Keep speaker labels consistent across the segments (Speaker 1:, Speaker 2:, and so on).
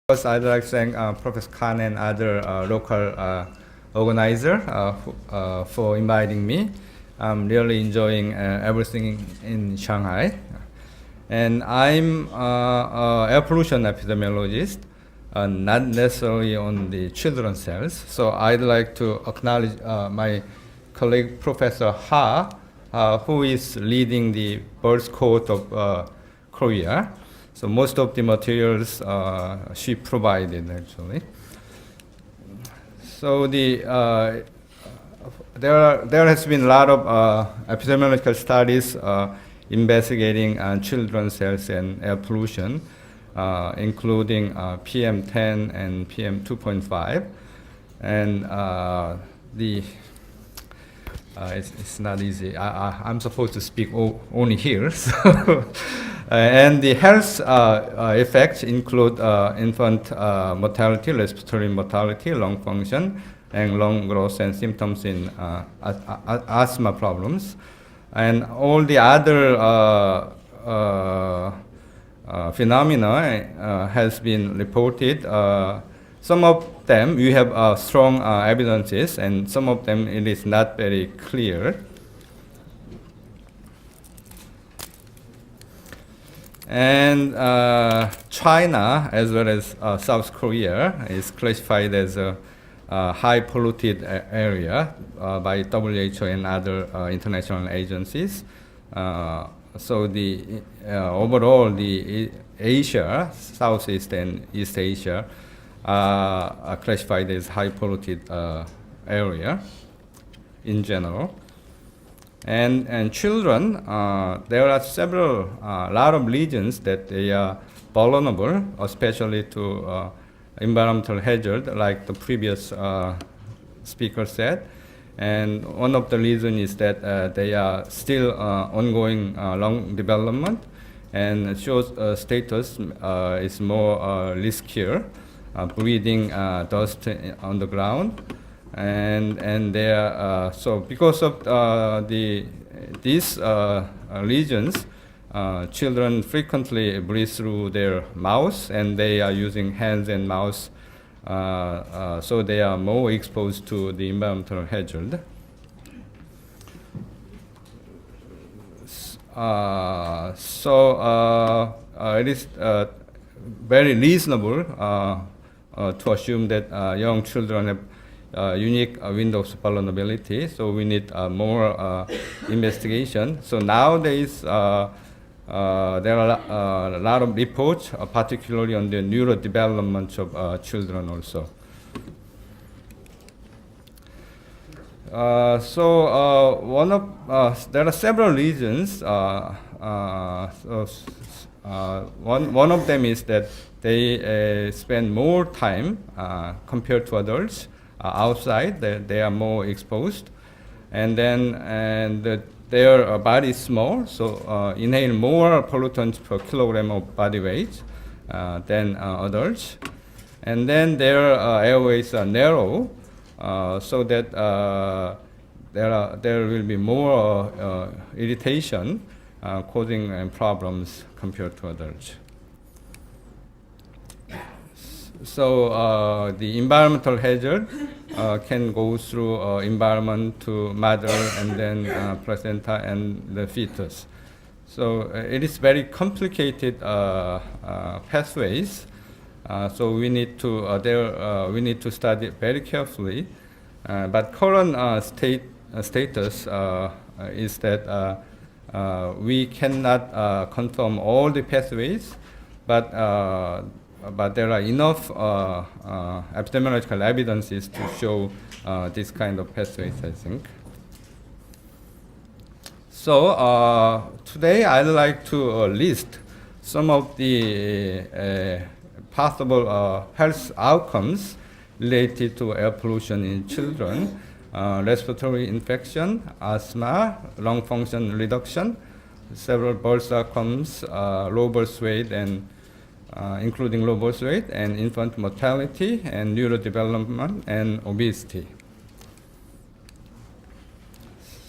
Speaker 1: First, I'd like to thank Professor Khan and other local organizer for inviting me. I'm really enjoying everything in Shanghai. And I'm an air pollution epidemiologist, not necessarily on the children's cells. So I'd like to acknowledge my colleague, Professor Ha, who is leading the birth cohort of Korea. So most of the materials she provided actually. So there has been a lot of epidemiological studies investigating children's cells and air pollution, including PM10 and PM2.5, and it's not easy. I'm supposed to speak only here. So and the health effects include infant mortality, respiratory mortality, lung function, and lung growth and symptoms in asthma problems. And all the other phenomena has been reported. Some of them we have strong evidences, and some of them it is not very clear. And China, as well as South Korea, is classified as a high polluted area by WHO and other international agencies. So the overall, the Asia, Southeast and East Asia, are classified as high polluted area in general. And children, there are a lot of regions that they are vulnerable, especially to environmental hazard, like the previous speaker said. And one of the reasons is that they are still ongoing lung development, and shows status is more riskier, breathing dust on the ground. And they are, so because of these regions, children frequently breathe through their mouths, and they are using hands and mouths, so they are more exposed to the environmental hazard. It is very reasonable to assume that young children have unique windows of vulnerability, so we need more investigation. So nowadays, there are a lot of reports, particularly on the neurodevelopment of children also. There are several reasons. One of them is that they spend more time compared to adults outside. They are more exposed, and their body is small, so inhale more pollutants per kilogram of body weight than adults. And then their airways are narrow, so that there will be more irritation, causing problems compared to adults. So the environmental hazard can go through environment to mother and then placenta and the fetus. So it is very complicated pathways. So we need to study very carefully. But current status is that we cannot confirm all the pathways, but there are enough epidemiological evidences to show this kind of pathways, I think. So today I'd like to list some of the possible health outcomes related to air pollution in children: respiratory infection, asthma, lung function reduction, several birth outcomes, low birth weight, and including low birth weight, and infant mortality, and neurodevelopment, and obesity.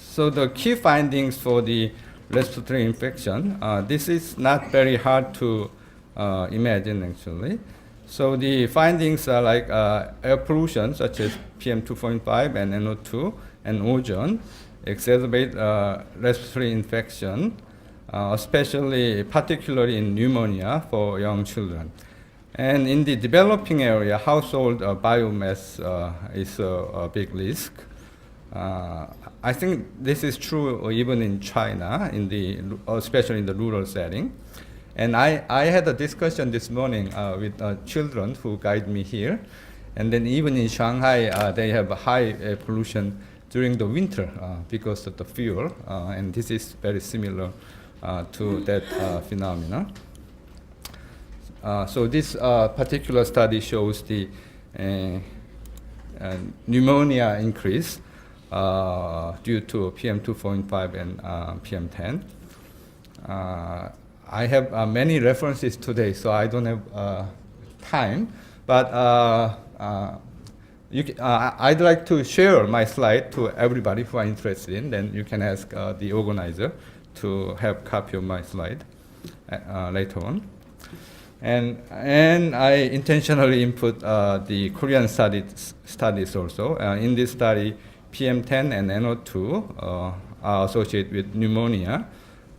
Speaker 1: So the key findings for the respiratory infection, this is not very hard to imagine actually. So the findings are like air pollution such as PM2.5 and NO2 and ozone exacerbate respiratory infection, particularly in pneumonia for young children. And in the developing area, household biomass is a big risk. I think this is true even in China, especially in the rural setting. And I had a discussion this morning with children who guide me here. And then even in Shanghai, they have a high pollution during the winter because of the fuel. And this is very similar to that phenomena. So this particular study shows the pneumonia increase due to PM2.5 and PM10. I have many references today, so I don't have time. But I'd like to share my slide to everybody who are interested in. Then you can ask the organizer to have copy of my slide later on. And I intentionally input the Korean studies also. In this study, PM10 and NO2 are associated with pneumonia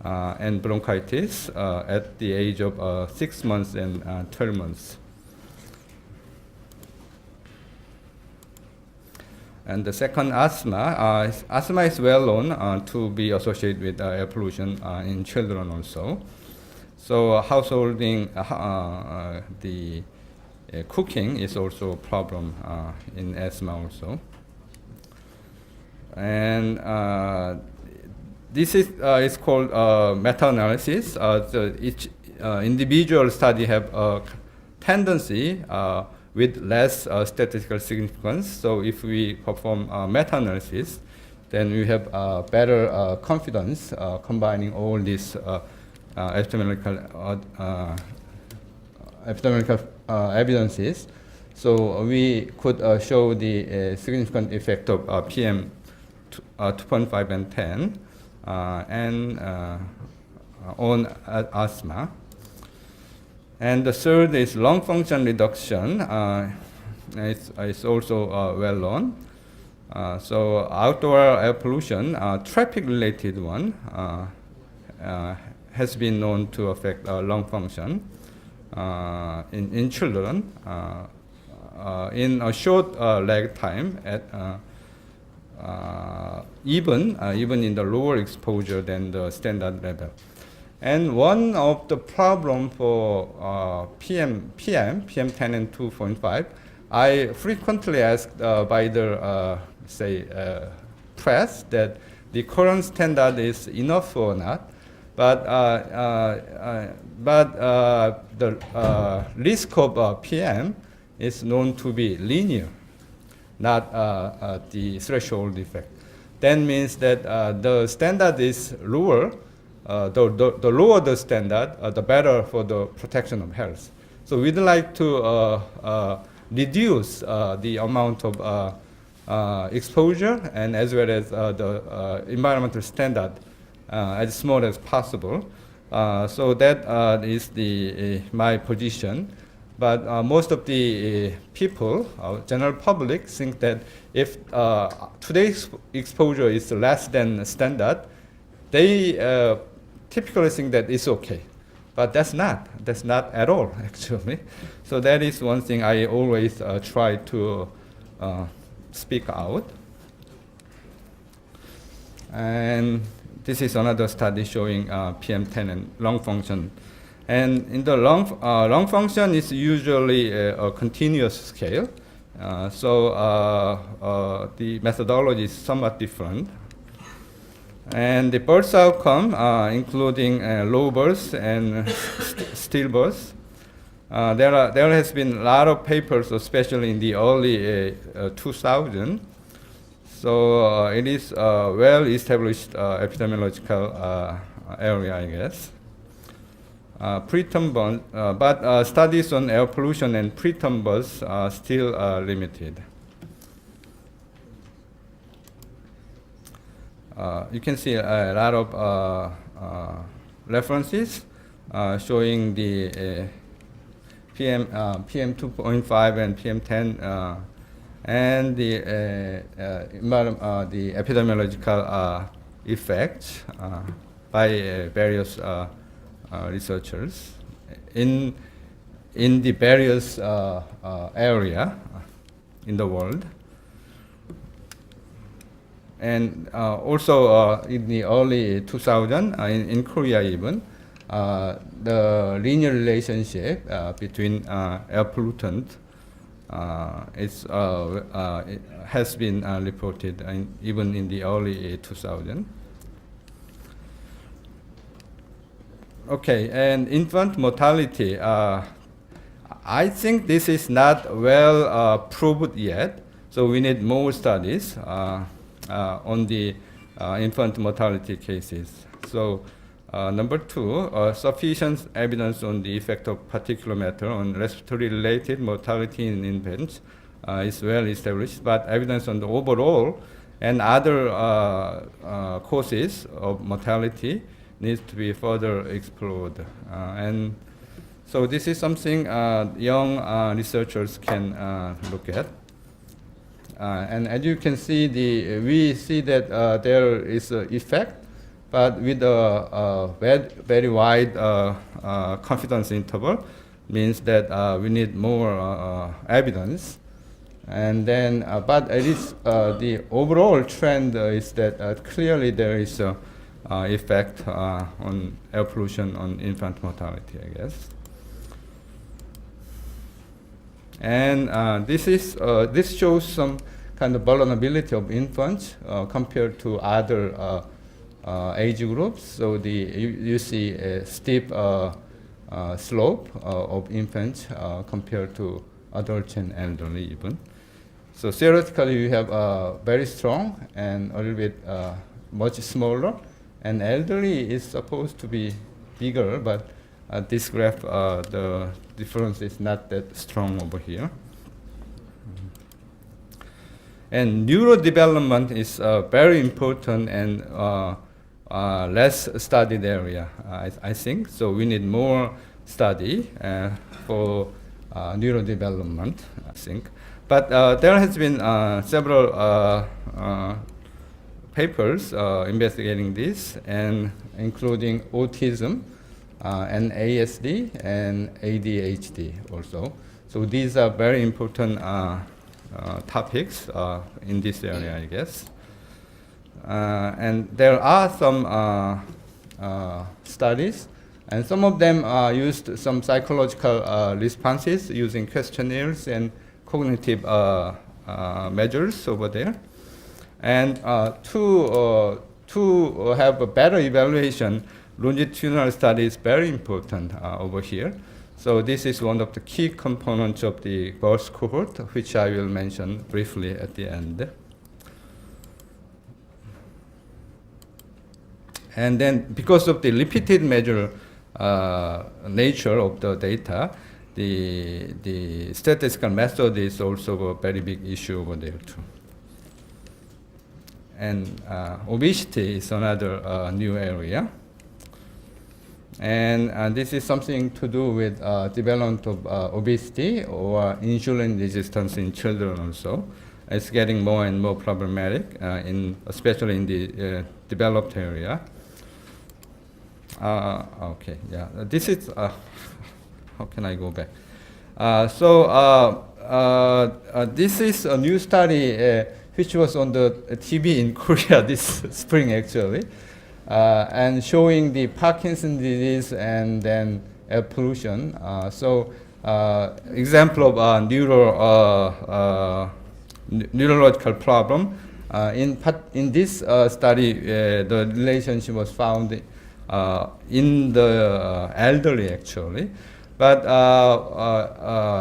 Speaker 1: and bronchitis at the age of 6 months and 12 months. And the second, asthma. Asthma is well known to be associated with air pollution in children also. So householding, the cooking is also a problem in asthma also. And this is called meta-analysis. Each individual study have a tendency with less statistical significance. So if we perform meta-analysis, then we have better confidence combining all these epidemiological evidences. So we could show the significant effect of PM 2.5 and 10 and on asthma. And the third is lung function reduction. It's also well known. So outdoor air pollution, traffic-related one, has been known to affect lung function in children in a short lag time at even in the lower exposure than the standard level. And one of the problem for PM10 and 2.5, I frequently asked by the press that the current standard is enough or not. But the risk of PM is known to be linear, not the threshold effect. That means that the standard is lower. The lower the standard, the better for the protection of health. So we'd like to reduce the amount of exposure and as well as the environmental standard as small as possible. So that is my position. But most of the people, general public, think that if today's exposure is less than standard, they typically think that it's okay. But that's not at all, actually. So that is one thing I always try to speak out. And this is another study showing PM10 and lung function. And in the lung function is usually a continuous scale. So the methodology is somewhat different. And the birth outcome, including low births and stillbirths, there has been a lot of papers, especially in the early 2000s. So it is a well-established epidemiological area, I guess. Preterm birth, but studies on air pollution and preterm births are still limited. You can see a lot of references showing the PM 2.5 and PM10, and the epidemiological effects by various researchers in the various area in the world. And also in the early 2000, in Korea even, the linear relationship between air pollutant it has been reported even in the early 2000. Okay, and infant mortality. I think this is not well proved yet, so we need more studies on the infant mortality cases. So number two, sufficient evidence on the effect of particulate matter on respiratory-related mortality in infants is well established, but evidence on the overall and other causes of mortality needs to be further explored. And so this is something young researchers can look at. And as you can see, we see that there is an effect, but with a very wide confidence interval, means that we need more evidence. And then, but at least the overall trend is that clearly there is an effect on air pollution on infant mortality, I guess. And this shows some kind of vulnerability of infants compared to other age groups. So you see a steep slope of infants compared to adults and elderly even. So theoretically, you have very strong and a little bit much smaller, and elderly is supposed to be bigger, but this graph, the difference is not that strong over here. And neurodevelopment is very important and less studied area, I think. So we need more study for neurodevelopment, I think. But there has been several papers investigating this, and including autism, and ASD and ADHD also. So these are very important topics in this area, I guess. And there are some studies, and some of them used some psychological responses using questionnaires and cognitive measures over there. And to have a better evaluation, longitudinal study is very important over here. So this is one of the key components of the birth cohort, which I will mention briefly at the end. And then because of the repeated measure nature of the data, the statistical method is also a very big issue over there too. And obesity is another new area. And this is something to do with development of obesity or insulin resistance in children also. It's getting more and more problematic, especially in the developed area. Okay, yeah. This is, how can I go back? This is a new study which was on the TV in Korea this spring actually. And showing the Parkinson's disease and then air pollution. Example of neurological problem. In this study, the relationship was found in the elderly actually. But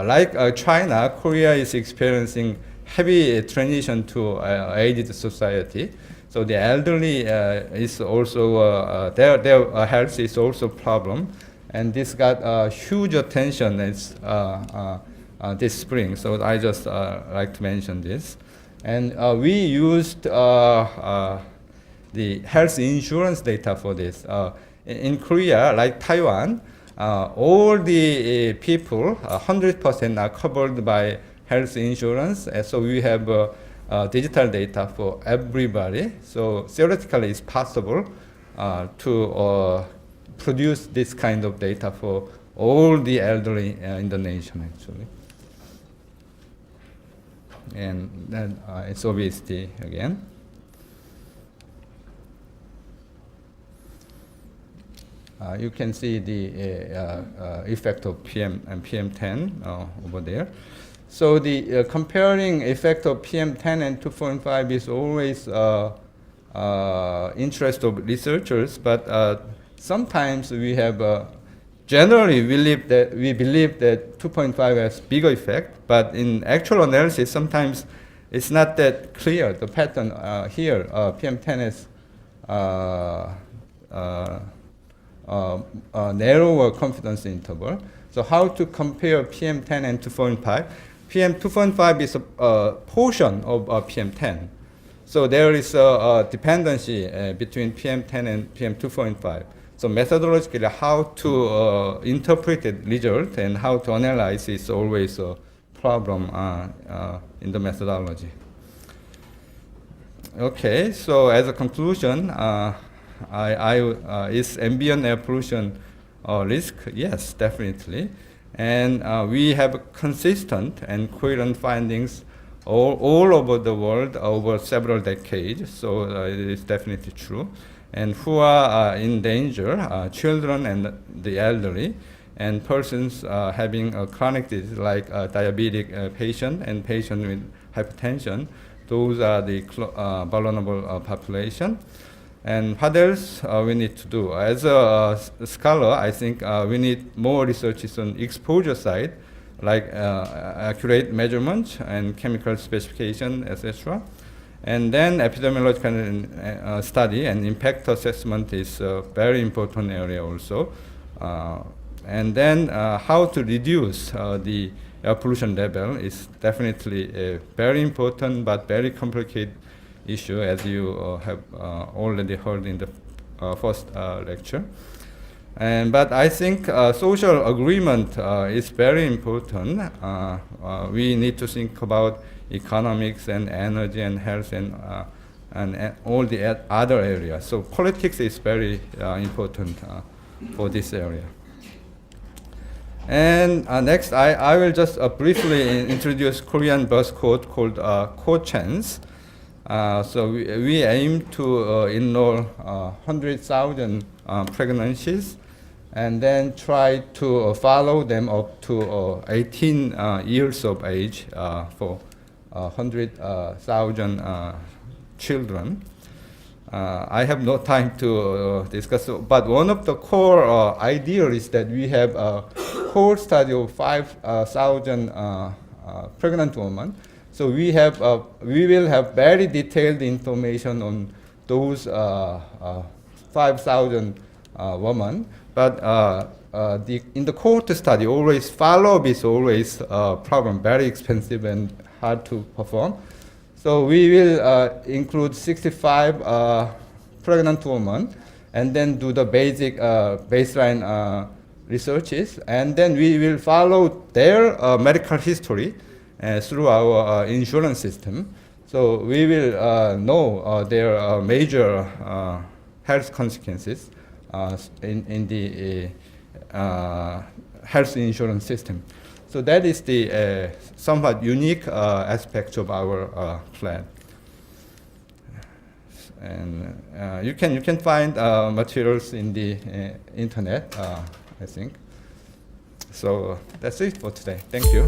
Speaker 1: like China, Korea is experiencing heavy transition to aged society. So the elderly is also, their health is also a problem. And this got huge attention this spring. So I just like to mention this. And we used the health insurance data for this. In Korea, like Taiwan, all the people, 100% are covered by health insurance. So we have digital data for everybody. So theoretically, it's possible to produce this kind of data for all the elderly in the nation, actually. And then it's obesity again. You can see the effect of PM and PM10 over there. So the comparing effect of PM10 and 2.5 is always interest of researchers, but sometimes we have generally we believe that 2.5 has bigger effect, but in actual analysis sometimes it's not that clear. The pattern here, PM10 is narrower confidence interval. So how to compare PM10 and 2.5? PM2.5 is a portion of PM10. So there is a dependency between PM10 and PM2.5. So methodologically, how to interpret the result and how to analyze is always a problem in the methodology. Okay, so as a conclusion, is ambient air pollution a risk? Yes, definitely. And we have consistent and coherent findings all over the world over several decades, so it is definitely true. And who are in danger, children and the elderly, and persons having a chronic disease like a diabetic patient and patient with hypertension. Those are the vulnerable population. And what else we need to do? As a scholar, I think we need more research on exposure side, like accurate measurement and chemical specification, etc. And then epidemiological study and impact assessment is a very important area also. And then how to reduce the air pollution level is definitely a very important but very complicated issue, as you have already heard in the first lecture. But I think social agreement is very important. We need to think about economics and energy and health and all the other areas. So politics is very important for this area. And next, I will just briefly introduce Korean birth code called Ko-Chans. So we aim to enroll 100,000 pregnancies and then try to follow them up to 18 years of age for 100,000 children. I have no time to discuss, but one of the core ideas is that we have a core study of 5,000 pregnant women. So we will have very detailed information on those 5,000 women. But in the cohort study, always follow-up is always a problem, very expensive and hard to perform. So we will include 65 pregnant women, and then do the basic baseline researches, and then we will follow their medical history through our insurance system. So we will know their major health consequences in the health insurance system. So that is the somewhat unique aspect of our plan. And you can find materials in the internet, I think. So that's it for today. Thank you.